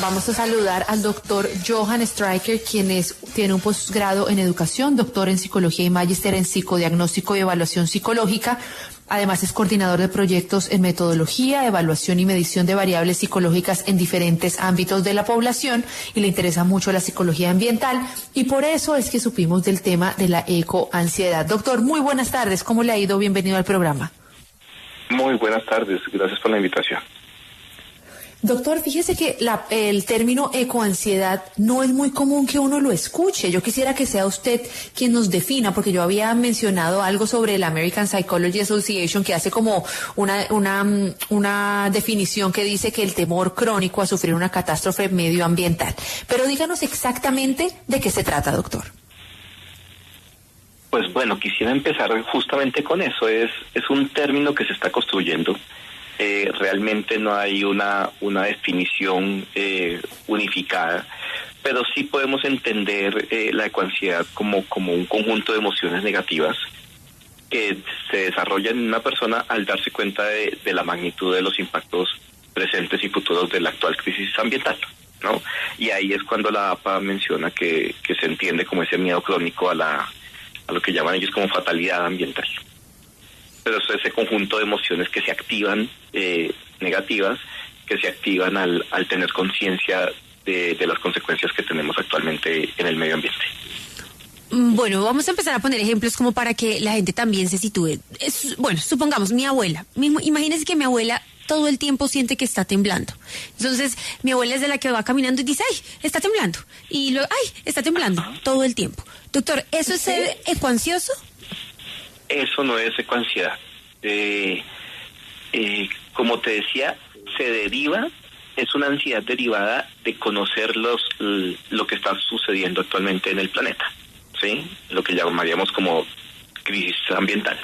Vamos a saludar al doctor Johan Stryker, tiene un posgrado en educación, doctor en psicología y magíster en psicodiagnóstico y evaluación psicológica. Además es coordinador de proyectos en metodología, evaluación y medición de variables psicológicas en diferentes ámbitos de la población y le interesa mucho la psicología ambiental y por eso es que supimos del tema de la ecoansiedad. Doctor, muy buenas tardes, ¿cómo le ha ido? Bienvenido al programa. Muy buenas tardes, gracias por la invitación. Doctor, fíjese que el término ecoansiedad no es muy común que uno lo escuche. Yo quisiera que sea usted quien nos defina, porque yo había mencionado algo sobre la American Psychology Association que hace como una definición que dice que el temor crónico a sufrir una catástrofe medioambiental. Pero díganos exactamente de qué se trata, doctor. Pues bueno, quisiera empezar justamente con eso. Es un término que se está construyendo. Realmente no hay una definición unificada, pero sí podemos entender la ecoansiedad como un conjunto de emociones negativas que se desarrollan en una persona al darse cuenta de la magnitud de los impactos presentes y futuros de la actual crisis ambiental, ¿no? Y ahí es cuando la APA menciona que se entiende como ese miedo crónico a lo que llaman ellos como fatalidad ambiental. Pero es ese conjunto de emociones que se activan, negativas, que se activan al tener conciencia de las consecuencias que tenemos actualmente en el medio ambiente. Bueno, vamos a empezar a poner ejemplos como para que la gente también se sitúe. Bueno, supongamos mi abuela. Imagínense que mi abuela todo el tiempo siente que está temblando. Entonces, mi abuela es de la que va caminando y dice, ¡ay, está temblando! Y luego, ¡ay, está temblando! Todo el tiempo. Doctor, ¿eso es ser ecoansioso? Eso no es ecoansiedad. Como te decía, es una ansiedad derivada de conocer lo que está sucediendo actualmente en el planeta, ¿sí? Lo que llamaríamos como crisis ambiental.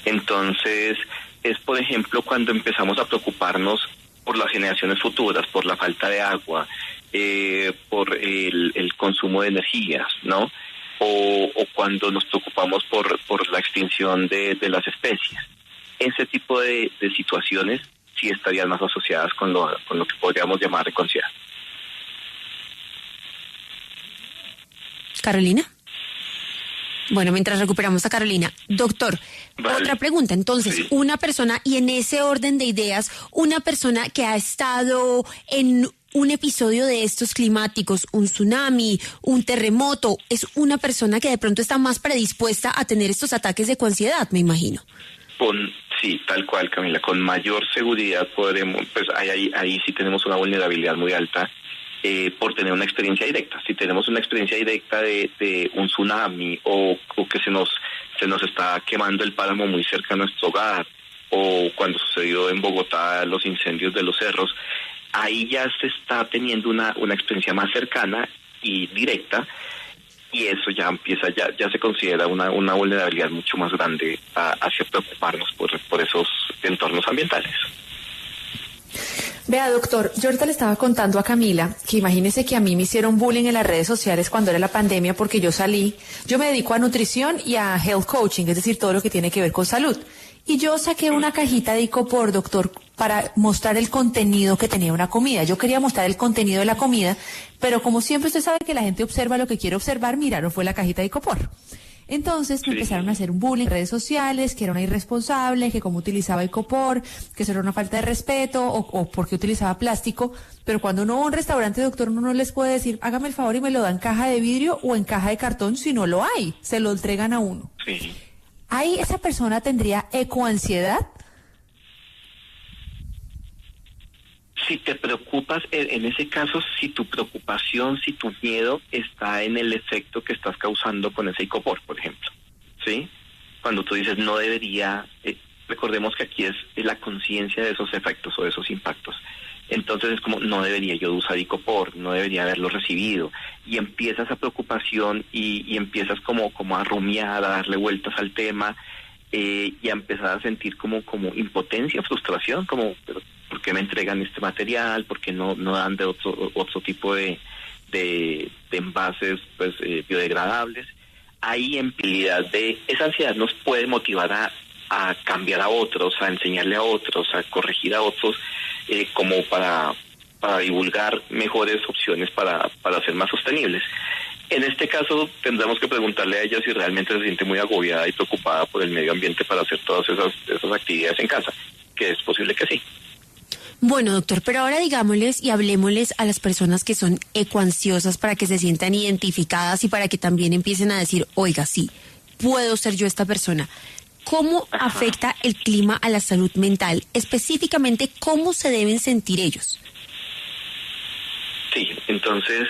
Entonces, es por ejemplo cuando empezamos a preocuparnos por las generaciones futuras, por la falta de agua, por el consumo de energías, ¿no? O cuando nos preocupamos por la extinción de las especies. Ese tipo de situaciones sí estarían más asociadas con lo que podríamos llamar ecoansiedad. ¿Carolina? Bueno, mientras recuperamos a Carolina. Doctor, vale. Otra pregunta. Entonces, sí. Una persona, y en ese orden de ideas, una persona que ha estado en un episodio de estos climáticos, un tsunami, un terremoto, es una persona que de pronto está más predispuesta a tener estos ataques de ecoansiedad, me imagino. Sí, tal cual, Camila. Con mayor seguridad podremos, pues ahí sí tenemos una vulnerabilidad muy alta por tener una experiencia directa. Si tenemos una experiencia directa de un tsunami o que se nos está quemando el páramo muy cerca de nuestro hogar, o cuando sucedió en Bogotá los incendios de los cerros, ahí ya se está teniendo una experiencia más cercana y directa, y eso ya empieza, ya se considera una vulnerabilidad mucho más grande hacia preocuparnos por esos entornos ambientales. Vea, doctor, yo ahorita le estaba contando a Camila que imagínese que a mí me hicieron bullying en las redes sociales cuando era la pandemia porque yo me dedico a nutrición y a health coaching, es decir, todo lo que tiene que ver con salud. Y yo saqué una cajita de icopor, doctor, para mostrar el contenido que tenía una comida. Yo quería mostrar el contenido de la comida, pero como siempre usted sabe que la gente observa lo que quiere observar, miraron fue la cajita de icopor. Entonces me empezaron a hacer un bullying en redes sociales, que era una irresponsable, que cómo utilizaba icopor, que eso era una falta de respeto, o porque utilizaba plástico. Pero cuando uno va a un restaurante, doctor, uno no les puede decir, hágame el favor y me lo da en caja de vidrio o en caja de cartón, si no lo hay, se lo entregan a uno. Sí. ¿Ahí esa persona tendría ecoansiedad? Si te preocupas, en ese caso, si tu preocupación, si tu miedo está en el efecto que estás causando con ese icopor, por ejemplo, ¿sí? Cuando tú dices no debería, recordemos que aquí es la conciencia de esos efectos o de esos impactos. Entonces es como, no debería yo usar icopor, no debería haberlo recibido. Y empieza esa preocupación y empiezas como a rumiar, a darle vueltas al tema, y a empezar a sentir como impotencia, frustración, como, pero ¿por qué me entregan este material? ¿Por qué no dan de otro tipo de envases pues biodegradables? Hay empleabilidad esa ansiedad nos puede motivar a cambiar a otros, a enseñarle a otros, a corregir a otros, como para para divulgar mejores opciones para ser más sostenibles. En este caso tendremos que preguntarle a ella si realmente se siente muy agobiada y preocupada por el medio ambiente para hacer todas esas actividades en casa, que es posible que sí. Bueno, doctor, pero ahora digámosles y hablemosles a las personas que son ecoansiosas para que se sientan identificadas y para que también empiecen a decir, oiga, sí, puedo ser yo esta persona. ¿Cómo afecta el clima a la salud mental? Específicamente, ¿cómo se deben sentir ellos? Sí, entonces,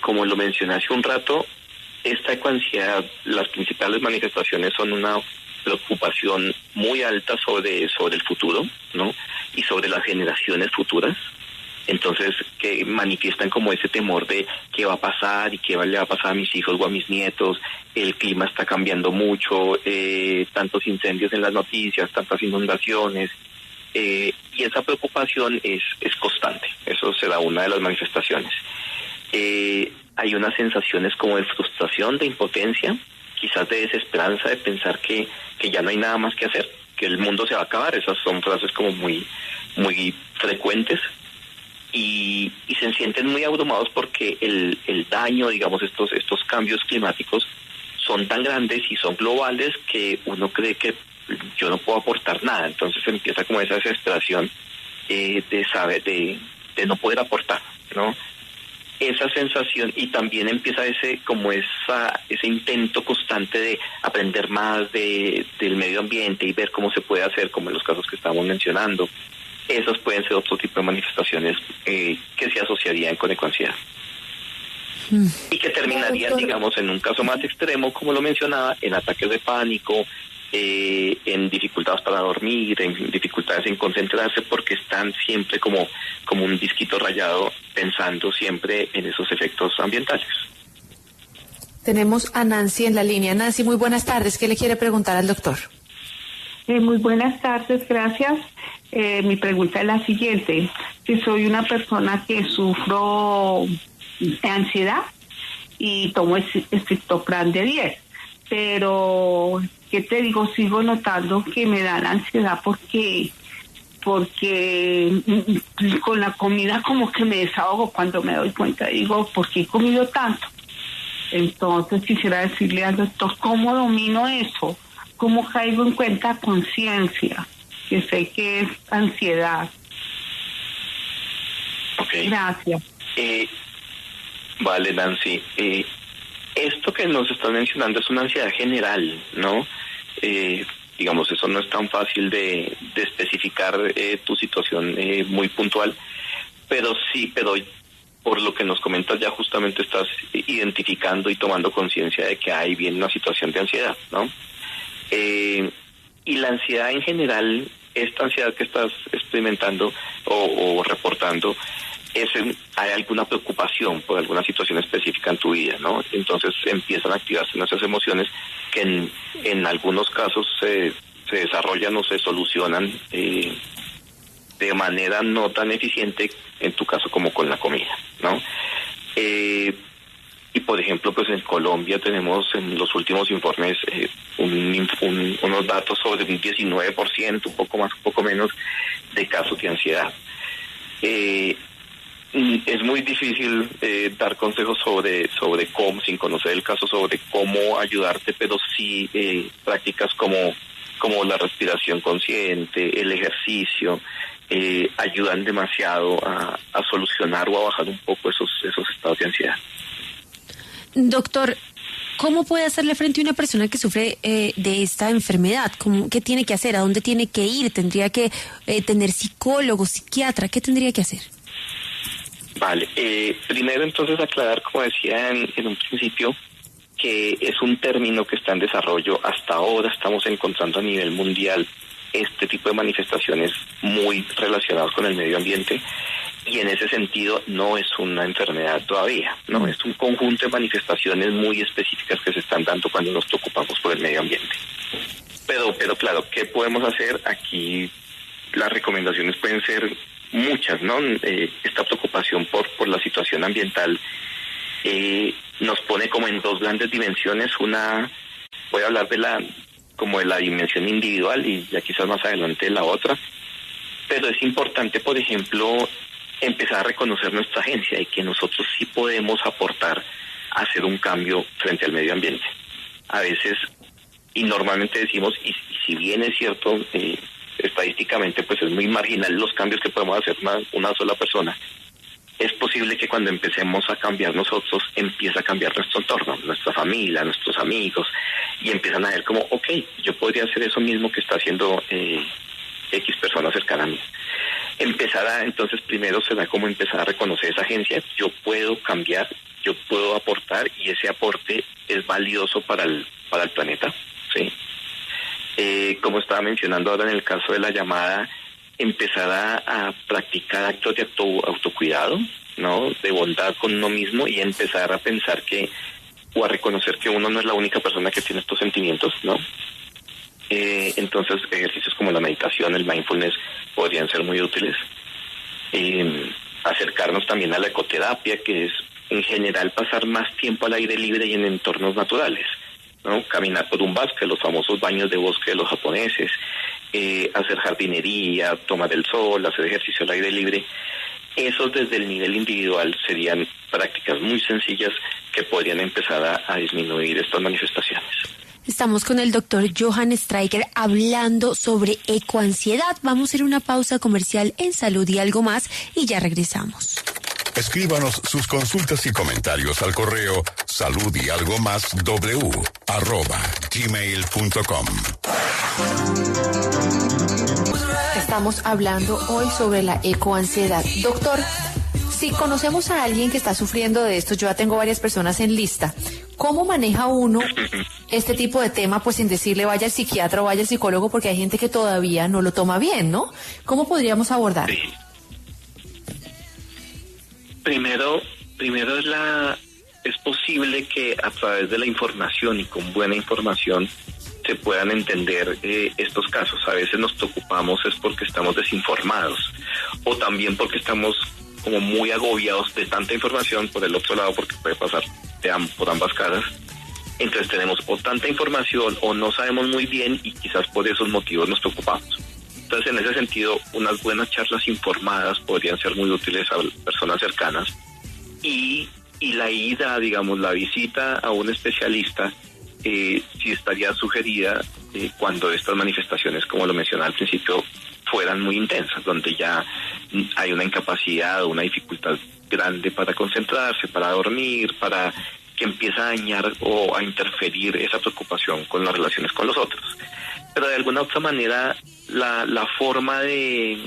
como lo mencioné hace un rato, esta ecoansiedad, las principales manifestaciones son una preocupación muy alta sobre el futuro, ¿no? Y sobre las generaciones futuras. Entonces, que manifiestan como ese temor de qué va a pasar y qué le va a pasar a mis hijos o a mis nietos. El clima está cambiando mucho, tantos incendios en las noticias, tantas inundaciones, y esa preocupación es constante. Eso será una de las manifestaciones. Hay unas sensaciones como de frustración, de impotencia, quizás de desesperanza, de pensar que ya no hay nada más que hacer, que el mundo se va a acabar. Esas son frases como muy frecuentes, y se sienten muy abrumados porque el daño, digamos, estos cambios climáticos son tan grandes y son globales que uno cree que yo no puedo aportar nada. Entonces empieza como esa desesperación de saber, de no poder aportar, ¿no? Esa sensación, y también empieza ese intento constante de aprender más del medio ambiente y ver cómo se puede hacer, como en los casos que estamos mencionando. Esos pueden ser otro tipo de manifestaciones que se asociarían con ecoansiedad. Y que terminarían, digamos, en un caso más extremo, como lo mencionaba, en ataques de pánico, en dificultades para dormir, en dificultades en concentrarse, porque están siempre como un disquito rayado, pensando siempre en esos efectos ambientales. Tenemos a Nancy en la línea. Nancy, muy buenas tardes. ¿Qué le quiere preguntar al doctor? Muy buenas tardes, gracias. Mi pregunta es la siguiente. Si soy una persona que sufro de ansiedad y tomo Escitalopram de 10, pero, ¿qué te digo? Sigo notando que me da la ansiedad porque con la comida como que me desahogo cuando me doy cuenta. Digo, ¿por qué he comido tanto? Entonces quisiera decirle al doctor, ¿cómo domino eso? ¿Cómo caigo en cuenta conciencia? Que sé que es ansiedad. Okay. Gracias. Vale, Nancy. Esto que nos estás mencionando es una ansiedad general, ¿no? Digamos, eso no es tan fácil de especificar tu situación muy puntual, pero por lo que nos comentas ya justamente estás identificando y tomando conciencia de que hay bien una situación de ansiedad, ¿no? Y la ansiedad en general, esta ansiedad que estás experimentando o reportando, hay alguna preocupación por alguna situación específica en tu vida, ¿no? Entonces empiezan a activarse nuestras emociones que en algunos casos se desarrollan o se solucionan de manera no tan eficiente, en tu caso como con la comida, ¿no? Y por ejemplo, pues en Colombia tenemos en los últimos informes unos datos sobre un 19%, un poco más, un poco menos, de casos de ansiedad. Es muy difícil dar consejos sobre cómo, sin conocer el caso, sobre cómo ayudarte, pero sí prácticas como la respiración consciente, el ejercicio, ayudan demasiado a solucionar o a bajar un poco esos estados de ansiedad. Doctor, ¿cómo puede hacerle frente a una persona que sufre de esta enfermedad? ¿Qué tiene que hacer? ¿A dónde tiene que ir? ¿Tendría que tener psicólogo, psiquiatra? ¿Qué tendría que hacer? Vale, primero entonces aclarar, como decía en un principio, que es un término que está en desarrollo. Hasta ahora estamos encontrando a nivel mundial este tipo de manifestaciones muy relacionadas con el medio ambiente, y en ese sentido no es una enfermedad todavía, no es un conjunto de manifestaciones muy específicas que se están dando cuando nos preocupamos por el medio ambiente. Pero claro, ¿qué podemos hacer? Aquí las recomendaciones pueden ser muchas, ¿no? Esta preocupación por la situación ambiental nos pone como en dos grandes dimensiones. Una, voy a hablar de la dimensión individual y ya quizás más adelante la otra, pero es importante, por ejemplo, empezar a reconocer nuestra agencia y que nosotros sí podemos aportar a hacer un cambio frente al medio ambiente. A veces, y normalmente decimos, y si bien es cierto, estadísticamente pues es muy marginal los cambios que podemos hacer una sola persona, es posible que cuando empecemos a cambiar nosotros, empiece a cambiar nuestro entorno, nuestra familia, nuestros amigos, y empiezan a ver como, ok, yo podría hacer eso mismo que está haciendo X persona cercana a mí. Entonces primero será como empezar a reconocer esa agencia, yo puedo cambiar, yo puedo aportar, y ese aporte es valioso para el planeta, ¿sí? Como estaba mencionando ahora en el caso de la llamada, empezar a practicar actos de autocuidado, ¿no? De bondad con uno mismo, y empezar a pensar o a reconocer que uno no es la única persona que tiene estos sentimientos, ¿no? Entonces ejercicios como la meditación, el mindfulness podrían ser muy útiles. Acercarnos también a la ecoterapia, que es en general pasar más tiempo al aire libre y en entornos naturales, ¿no? Caminar por un bosque, los famosos baños de bosque de los japoneses, hacer jardinería, tomar el sol, hacer ejercicio al aire libre. Esos desde el nivel individual serían prácticas muy sencillas que podrían empezar a disminuir estas manifestaciones. Estamos con el doctor Johan Streicher hablando sobre ecoansiedad. Vamos a hacer una pausa comercial en Salud y Algo Más y ya regresamos. Escríbanos sus consultas y comentarios al correo saludyalgomas@gmail.com. Estamos hablando hoy sobre la ecoansiedad. Doctor, si conocemos a alguien que está sufriendo de esto, yo ya tengo varias personas en lista, ¿cómo maneja uno este tipo de tema, pues sin decirle vaya al psiquiatra o vaya al psicólogo, porque hay gente que todavía no lo toma bien, ¿no? ¿Cómo podríamos abordarlo? Sí. Primero es posible que a través de la información y con buena información se puedan entender estos casos. A veces nos preocupamos es porque estamos desinformados, o también porque estamos como muy agobiados de tanta información, por el otro lado, porque puede pasar por ambas caras. Entonces tenemos o tanta información o no sabemos muy bien, y quizás por esos motivos nos preocupamos. Entonces, en ese sentido, unas buenas charlas informadas podrían ser muy útiles a personas cercanas, y la ida, digamos, la visita a un especialista sí estaría sugerida cuando estas manifestaciones, como lo mencionaba al principio, fueran muy intensas, donde ya hay una incapacidad o una dificultad grande para concentrarse, para dormir, para que empiece a dañar o a interferir esa preocupación con las relaciones con los otros. Pero de alguna otra manera, la forma de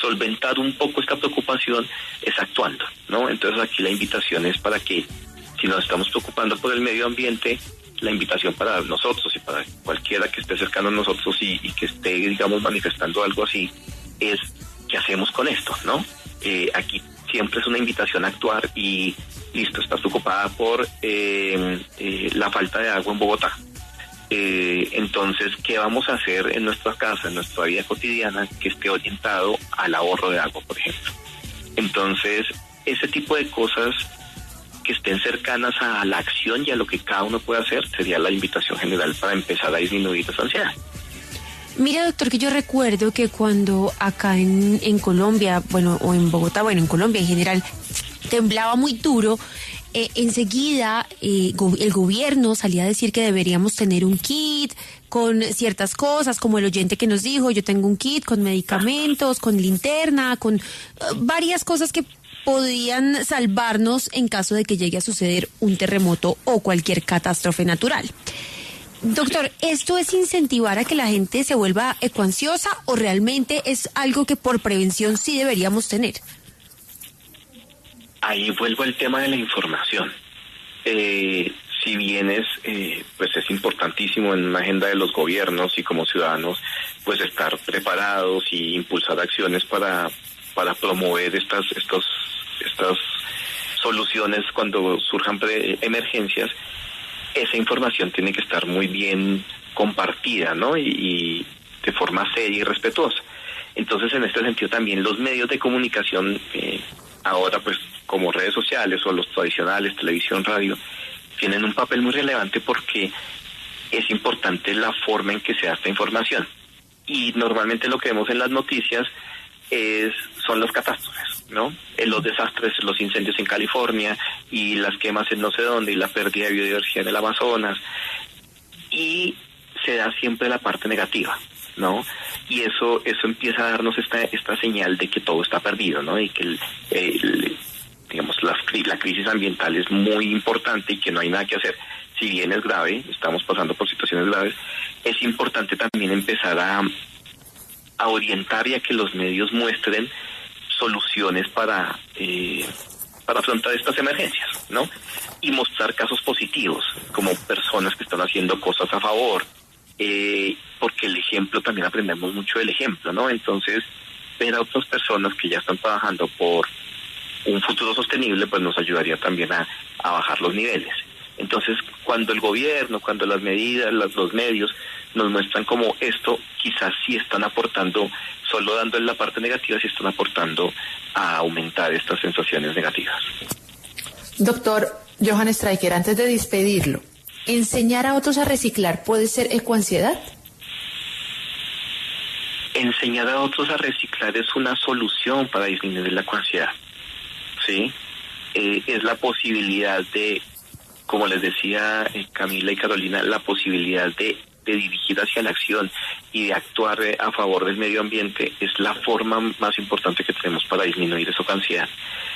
solventar un poco esta preocupación es actuando, ¿no? Entonces aquí la invitación es para que, si nos estamos preocupando por el medio ambiente, la invitación para nosotros y para cualquiera que esté cercano a nosotros y que esté, digamos, manifestando algo así, es ¿qué hacemos con esto, no? Aquí siempre es una invitación a actuar. Y listo, estás preocupada por la falta de agua en Bogotá. Entonces, ¿qué vamos a hacer en nuestra casa, en nuestra vida cotidiana, que esté orientado al ahorro de agua, por ejemplo? Entonces, ese tipo de cosas que estén cercanas a la acción y a lo que cada uno puede hacer sería la invitación general para empezar a disminuir esa ansiedad. Mira, doctor, que yo recuerdo que cuando acá en Colombia, bueno, o en Bogotá, bueno, en Colombia en general, temblaba muy duro, enseguida el gobierno salía a decir que deberíamos tener un kit con ciertas cosas, como el oyente que nos dijo, yo tengo un kit con medicamentos, con linterna, con varias cosas que podían salvarnos en caso de que llegue a suceder un terremoto o cualquier catástrofe natural. Doctor, ¿esto es incentivar a que la gente se vuelva ecoansiosa o realmente es algo que por prevención sí deberíamos tener? Ahí vuelvo al tema de la información. Si bien pues es importantísimo en una agenda de los gobiernos y como ciudadanos, pues estar preparados y impulsar acciones para promover estas soluciones cuando surjan emergencias, esa información tiene que estar muy bien compartida, ¿no? Y de forma seria y respetuosa. Entonces, en este sentido también los medios de comunicación, ahora pues como redes sociales o los tradicionales, televisión, radio, tienen un papel muy relevante porque es importante la forma en que se da esta información. Y normalmente lo que vemos en las noticias son las catástrofes. ¿no? Los desastres, los incendios en California y las quemas en no sé dónde y la pérdida de biodiversidad en el Amazonas, y se da siempre la parte negativa, ¿no? Y eso empieza a darnos esta señal de que todo está perdido, ¿no? Y que digamos la crisis ambiental es muy importante y que no hay nada que hacer. Si bien es grave, estamos pasando por situaciones graves, es importante también empezar a orientar y a que los medios muestren soluciones para afrontar estas emergencias, ¿no? Y mostrar casos positivos, como personas que están haciendo cosas a favor, porque el ejemplo, también aprendemos mucho del ejemplo, ¿no? Entonces, ver a otras personas que ya están trabajando por un futuro sostenible, pues nos ayudaría también a bajar los niveles. Entonces, cuando el gobierno, cuando las medidas, los medios nos muestran como esto, quizás sí están aportando, solo dándole la parte negativa, sí están aportando a aumentar estas sensaciones negativas. Doctor Johan Stryker, antes de despedirlo, ¿enseñar a otros a reciclar puede ser ecoansiedad? Enseñar a otros a reciclar es una solución para disminuir la ecoansiedad, ¿sí? Es la posibilidad de, como les decía Camila y Carolina, la posibilidad de dirigir hacia la acción y de actuar a favor del medio ambiente es la forma más importante que tenemos para disminuir esa ecoansiedad.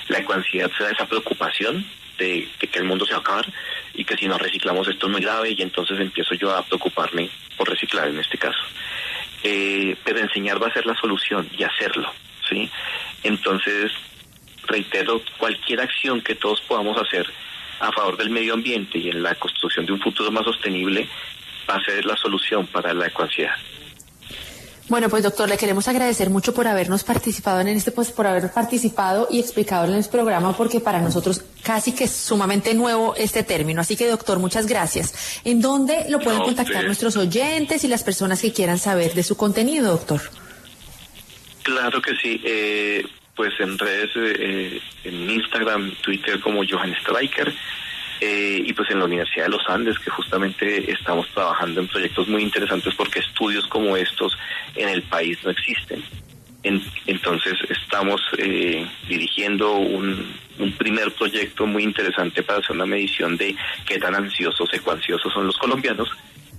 La ecoansiedad se da esa preocupación de que el mundo se va a acabar y que si no reciclamos esto es muy grave, y entonces empiezo yo a preocuparme por reciclar en este caso. Pero enseñar va a ser la solución, y hacerlo, ¿sí? Entonces, reitero, cualquier acción que todos podamos hacer a favor del medio ambiente y en la construcción de un futuro más sostenible va a ser la solución para la ecoansiedad. Bueno, pues doctor, le queremos agradecer mucho por habernos participado por haber participado y explicado en el programa, porque para nosotros casi que es sumamente nuevo este término. Así que, doctor, muchas gracias. ¿En dónde lo pueden contactar nuestros oyentes y las personas que quieran saber de su contenido, doctor? Claro que sí. Pues en redes, en Instagram, Twitter como Johan Stryker, y pues en la Universidad de los Andes, que justamente estamos trabajando en proyectos muy interesantes porque estudios como estos en el país no existen. Entonces estamos dirigiendo un primer proyecto muy interesante para hacer una medición de qué tan ansiosos, ecoansiosos son los colombianos,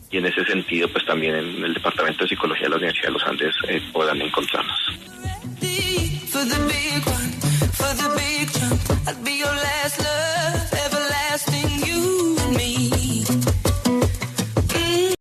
y en ese sentido pues también en el Departamento de Psicología de la Universidad de los Andes podrán encontrarnos. For the big one.